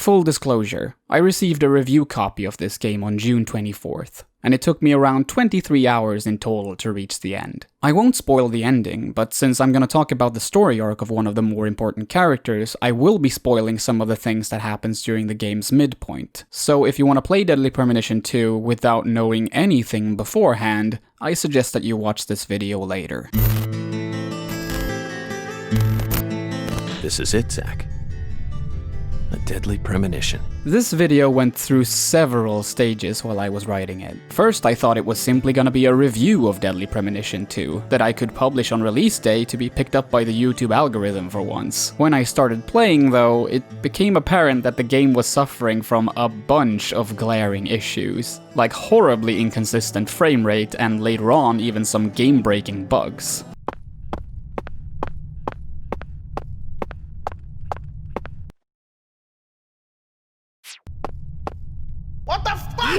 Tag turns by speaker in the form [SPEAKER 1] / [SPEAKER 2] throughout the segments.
[SPEAKER 1] Full disclosure, I received a review copy of this game on June 24th, and it took me around 23 hours in total to reach the end. I won't spoil the ending, but since I'm gonna talk about the story arc of one of the more important characters, I will be spoiling some of the things that happens during the game's midpoint. So if you want to play Deadly Premonition 2 without knowing anything beforehand, I suggest that you watch this video later.
[SPEAKER 2] This is it, Zach. A Deadly Premonition.
[SPEAKER 1] This video went through several stages while I was writing it. First, I thought it was simply gonna be a review of Deadly Premonition 2 that I could publish on release day to be picked up by the YouTube algorithm for once. When I started playing though, it became apparent that the game was suffering from a bunch of glaring issues, like horribly inconsistent frame rate and later on even some game-breaking bugs.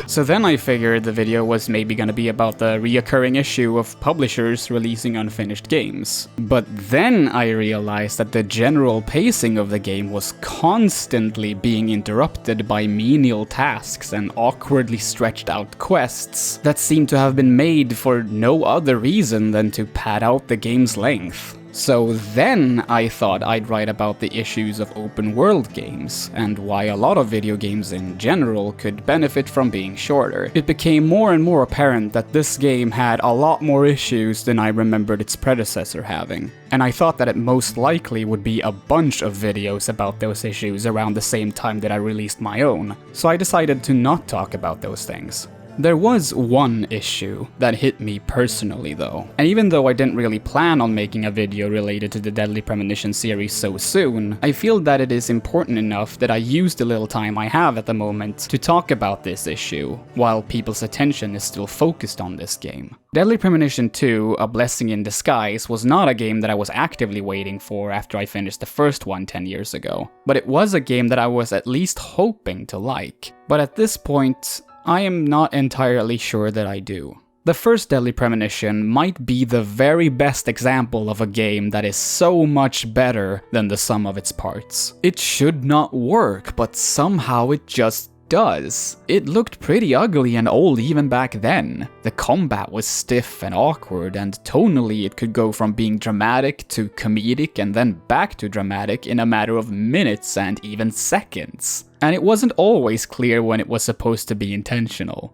[SPEAKER 1] So then I figured the video was maybe gonna be about the reoccurring issue of publishers releasing unfinished games. But then I realized that the general pacing of the game was constantly being interrupted by menial tasks and awkwardly stretched out quests that seemed to have been made for no other reason than to pad out the game's length. So then I thought I'd write about the issues of open world games, and why a lot of video games in general could benefit from being shorter. It became more and more apparent that this game had a lot more issues than I remembered its predecessor having, and I thought that it most likely would be a bunch of videos about those issues around the same time that I released my own, so I decided to not talk about those things. There was one issue that hit me personally though, and even though I didn't really plan on making a video related to the Deadly Premonition series so soon, I feel that it is important enough that I use the little time I have at the moment to talk about this issue, while people's attention is still focused on this game. Deadly Premonition 2, A Blessing in Disguise, was not a game that I was actively waiting for after I finished the first one 10 years ago, but it was a game that I was at least hoping to like. But at this point, I am not entirely sure that I do. The first Deadly Premonition might be the very best example of a game that is so much better than the sum of its parts. It should not work, but somehow it just does. It looked pretty ugly and old even back then. The combat was stiff and awkward, and tonally it could go from being dramatic to comedic and then back to dramatic in a matter of minutes and even seconds. And it wasn't always clear when it was supposed to be intentional.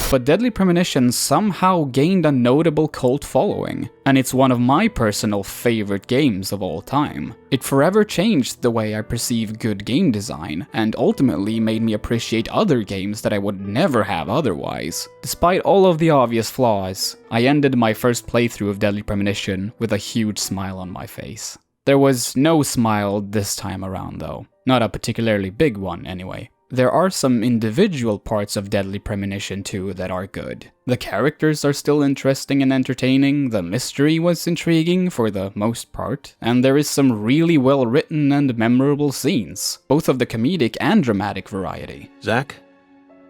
[SPEAKER 1] But Deadly Premonition somehow gained a notable cult following, and it's one of my personal favorite games of all time. It forever changed the way I perceive good game design, and ultimately made me appreciate other games that I would never have otherwise. Despite all of the obvious flaws, I ended my first playthrough of Deadly Premonition with a huge smile on my face. There was no smile this time around though. Not a particularly big one anyway. There are some individual parts of Deadly Premonition 2 that are good. The characters are still interesting and entertaining, the mystery was intriguing for the most part, and there is some really well written and memorable scenes, both of the comedic and dramatic variety.
[SPEAKER 2] Zach,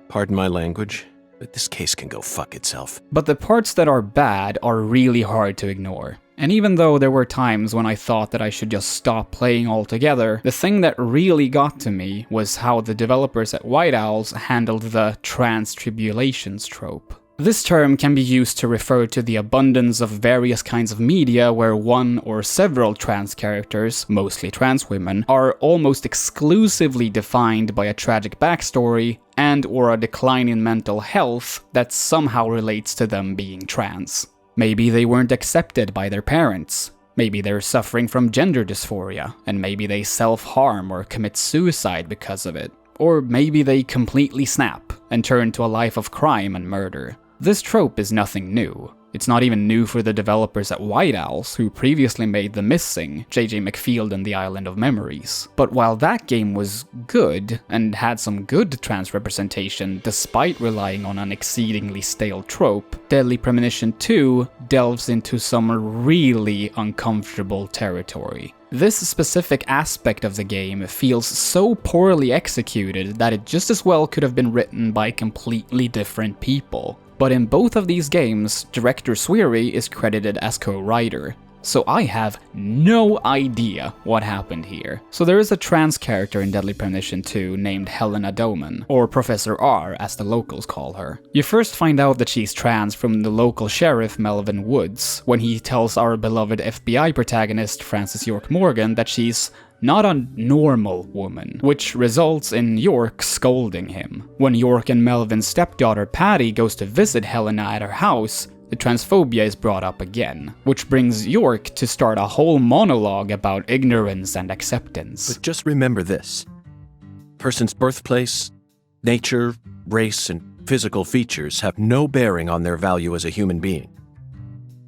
[SPEAKER 2] pardon my language, but this case can go fuck itself.
[SPEAKER 1] But the parts that are bad are really hard to ignore. And even though there were times when I thought that I should just stop playing altogether, the thing that really got to me was how the developers at White Owls handled the Tribulations trope. This term can be used to refer to the abundance of various kinds of media where one or several trans characters, mostly trans women, are almost exclusively defined by a tragic backstory and or a decline in mental health that somehow relates to them being trans. Maybe they weren't accepted by their parents. Maybe they're suffering from gender dysphoria, and maybe they self-harm or commit suicide because of it. Or maybe they completely snap and turn to a life of crime and murder. This trope is nothing new. It's not even new for the developers at White Owls, who previously made The Missing, J.J. McField and the Island of Memories. But while that game was good, and had some good trans representation despite relying on an exceedingly stale trope, Deadly Premonition 2 delves into some really uncomfortable territory. This specific aspect of the game feels so poorly executed that it just as well could have been written by completely different people. But in both of these games, director Sweary is credited as co-writer. So I have no idea what happened here. So there is a trans character in Deadly Premonition 2 named Helena Doman, or Professor R as the locals call her. You first find out that she's trans from the local sheriff Melvin Woods, when he tells our beloved FBI protagonist Frances York Morgan that she's not a normal woman, which results in York scolding him. When York and Melvin's stepdaughter Patty goes to visit Helena at her house, the transphobia is brought up again, which brings York to start a whole monologue about ignorance and acceptance.
[SPEAKER 2] But just remember this. Person's birthplace, nature, race, and physical features have no bearing on their value as a human being.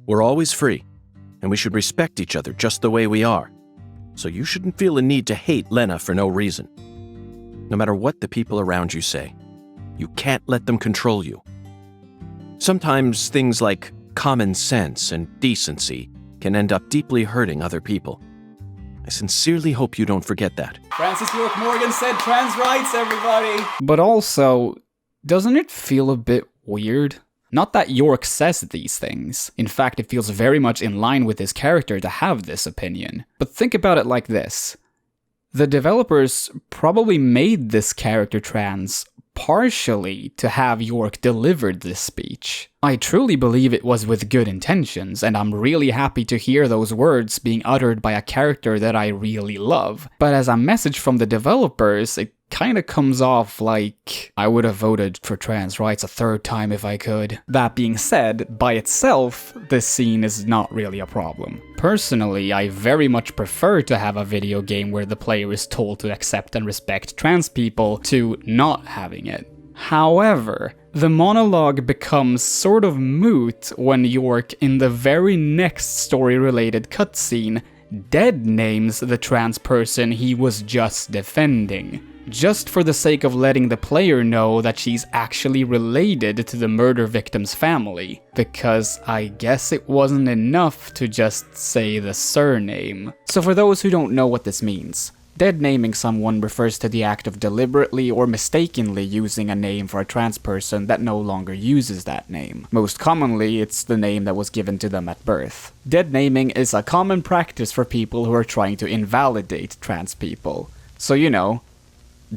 [SPEAKER 2] We're always free, and we should respect each other just the way we are. So you shouldn't feel a need to hate Lena for no reason. No matter what the people around you say, you can't let them control you. Sometimes things like common sense and decency can end up deeply hurting other people. I sincerely hope you don't forget that.
[SPEAKER 1] Frances York Morgan said trans rights, everybody! But also, doesn't it feel a bit weird? Not that York says these things. In fact, it feels very much in line with his character to have this opinion. But think about it like this. The developers probably made this character trans partially to have York delivered this speech. I truly believe it was with good intentions, and I'm really happy to hear those words being uttered by a character that I really love. But as a message from the developers, it kinda comes off like I would have voted for trans rights a third time if I could. That being said, by itself, this scene is not really a problem. Personally, I very much prefer to have a video game where the player is told to accept and respect trans people to not having it. However, the monologue becomes sort of moot when York, in the very next story-related cutscene, dead names the trans person he was just defending, just for the sake of letting the player know that she's actually related to the murder victim's family, because I guess it wasn't enough to just say the surname. So for those who don't know what this means, dead naming someone refers to the act of deliberately or mistakenly using a name for a trans person that no longer uses that name. Most commonly, it's the name that was given to them at birth. Dead naming is a common practice for people who are trying to invalidate trans people. So you know,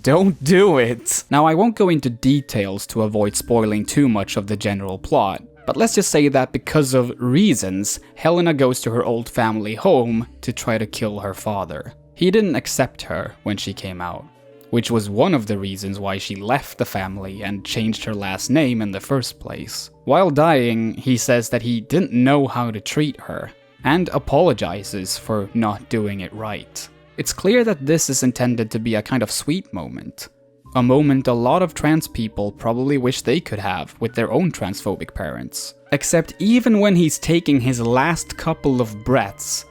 [SPEAKER 1] don't do it! Now, I won't go into details to avoid spoiling too much of the general plot, but let's just say that because of reasons, Helena goes to her old family home to try to kill her father. He didn't accept her when she came out, which was one of the reasons why she left the family and changed her last name in the first place. While dying, he says that he didn't know how to treat her, and apologizes for not doing it right. It's clear that this is intended to be a kind of sweet moment. A moment a lot of trans people probably wish they could have with their own transphobic parents. Except even when he's taking his last couple of breaths,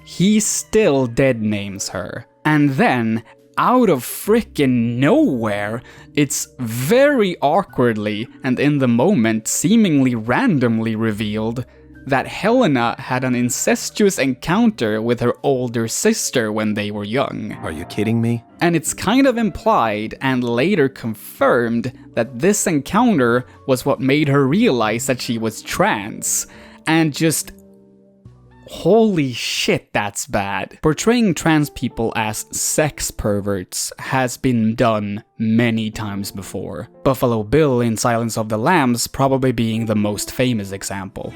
[SPEAKER 1] he still dead names her. And then, out of frickin' nowhere, it's very awkwardly and in the moment seemingly randomly revealed that Helena had an incestuous encounter with her older sister when they were young.
[SPEAKER 2] Are you kidding me?
[SPEAKER 1] And it's kind of implied and later confirmed that this encounter was what made her realize that she was trans. And just holy shit, that's bad. Portraying trans people as sex perverts has been done many times before. Buffalo Bill in Silence of the Lambs probably being the most famous example.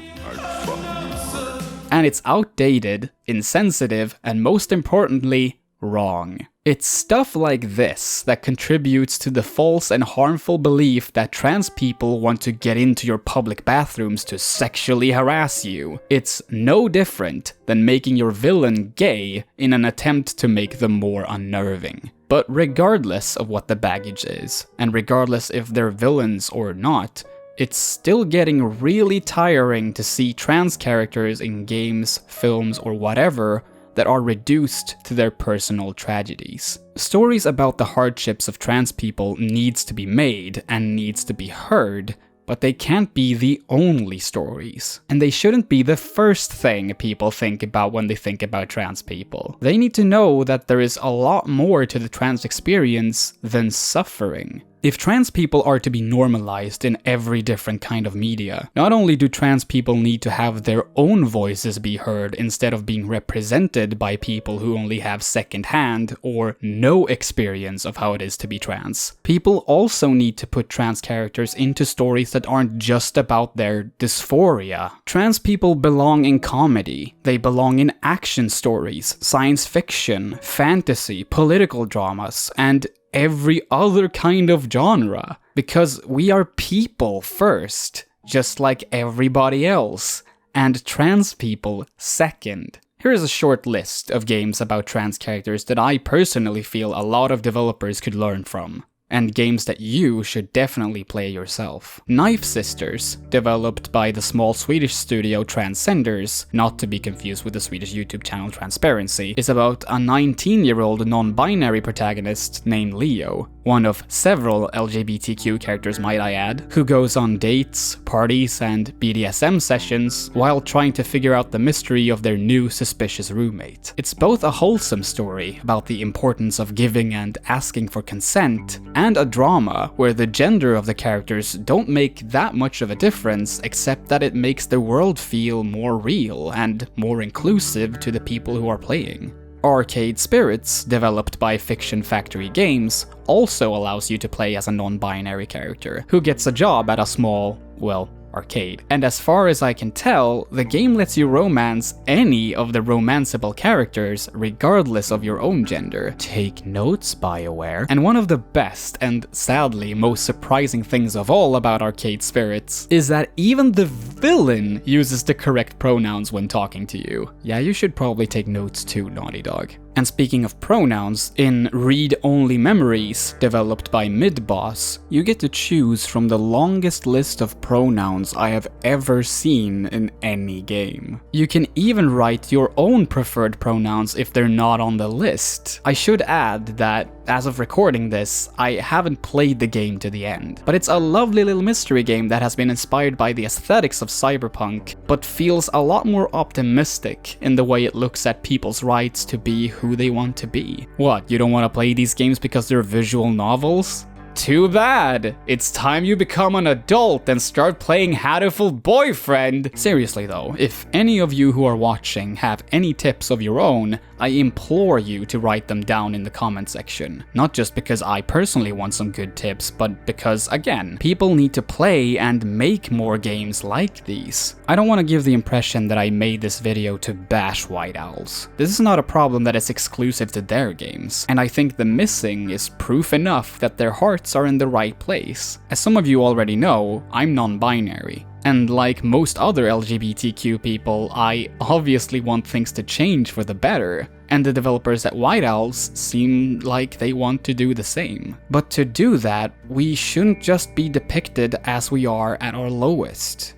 [SPEAKER 1] And it's outdated, insensitive, and most importantly, wrong. It's stuff like this that contributes to the false and harmful belief that trans people want to get into your public bathrooms to sexually harass you. It's no different than making your villain gay in an attempt to make them more unnerving. But regardless of what the baggage is, and regardless if they're villains or not, it's still getting really tiring to see trans characters in games, films, or whatever that are reduced to their personal tragedies. Stories about the hardships of trans people needs to be made and needs to be heard, but they can't be the only stories. And they shouldn't be the first thing people think about when they think about trans people. They need to know that there is a lot more to the trans experience than suffering. If trans people are to be normalized in every different kind of media, not only do trans people need to have their own voices be heard instead of being represented by people who only have second-hand or no experience of how it is to be trans, people also need to put trans characters into stories that aren't just about their dysphoria. Trans people belong in comedy, they belong in action stories, science fiction, fantasy, political dramas, and every other kind of genre, because we are people first, just like everybody else, and trans people second. Here is a short list of games about trans characters that I personally feel a lot of developers could learn from, and games that you should definitely play yourself. Knife Sisters, developed by the small Swedish studio Transcenders, not to be confused with the Swedish YouTube channel Transparency, is about a 19-year-old non-binary protagonist named Leo, one of several LGBTQ characters might I add, who goes on dates, parties, and BDSM sessions while trying to figure out the mystery of their new suspicious roommate. It's both a wholesome story about the importance of giving and asking for consent, and a drama where the gender of the characters don't make that much of a difference except that it makes the world feel more real and more inclusive to the people who are playing. Arcade Spirits, developed by Fiction Factory Games, also allows you to play as a non-binary character who gets a job at a small, well, arcade. And as far as I can tell, the game lets you romance any of the romanceable characters regardless of your own gender. Take notes, BioWare. And one of the best and sadly most surprising things of all about Arcade Spirits is that even the villain uses the correct pronouns when talking to you. Yeah, you should probably take notes too, Naughty Dog. And speaking of pronouns, in Read-Only Memories, developed by Midboss, you get to choose from the longest list of pronouns I have ever seen in any game. You can even write your own preferred pronouns if they're not on the list. I should add that, as of recording this, I haven't played the game to the end, but it's a lovely little mystery game that has been inspired by the aesthetics of cyberpunk, but feels a lot more optimistic in the way it looks at people's rights to be who they want to be. What, you don't want to play these games because they're visual novels? Too bad! It's time you become an adult and start playing Hatoful Boyfriend! Seriously though, if any of you who are watching have any tips of your own, I implore you to write them down in the comment section. Not just because I personally want some good tips, but because, again, people need to play and make more games like these. I don't want to give the impression that I made this video to bash White Owls. This is not a problem that is exclusive to their games, and I think the missing is proof enough that their hearts are in the right place. As some of you already know, I'm non-binary. And like most other LGBTQ people, I obviously want things to change for the better, and the developers at White Owls seem like they want to do the same. But to do that, we shouldn't just be depicted as we are at our lowest,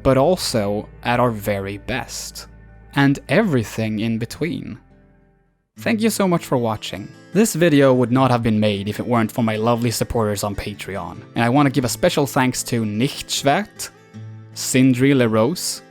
[SPEAKER 1] but also at our very best, and everything in between. Thank you so much for watching. This video would not have been made if it weren't for my lovely supporters on Patreon, and I want to give a special thanks to Nichtschwert, Sindri LeRose,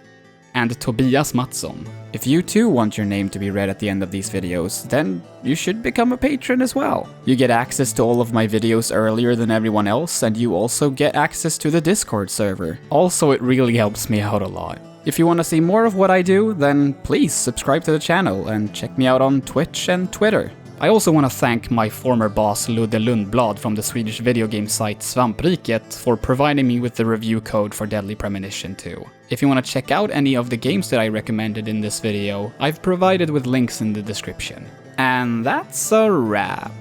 [SPEAKER 1] and Tobias Mattsson. If you too want your name to be read at the end of these videos, then you should become a patron as well. You get access to all of my videos earlier than everyone else, and you also get access to the Discord server. Also, it really helps me out a lot. If you want to see more of what I do, then please subscribe to the channel and check me out on Twitch and Twitter. I also want to thank my former boss Ludde Lundblad from the Swedish video game site Svampriket for providing me with the review code for Deadly Premonition 2. If you want to check out any of the games that I recommended in this video, I've provided with links in the description. And that's a wrap.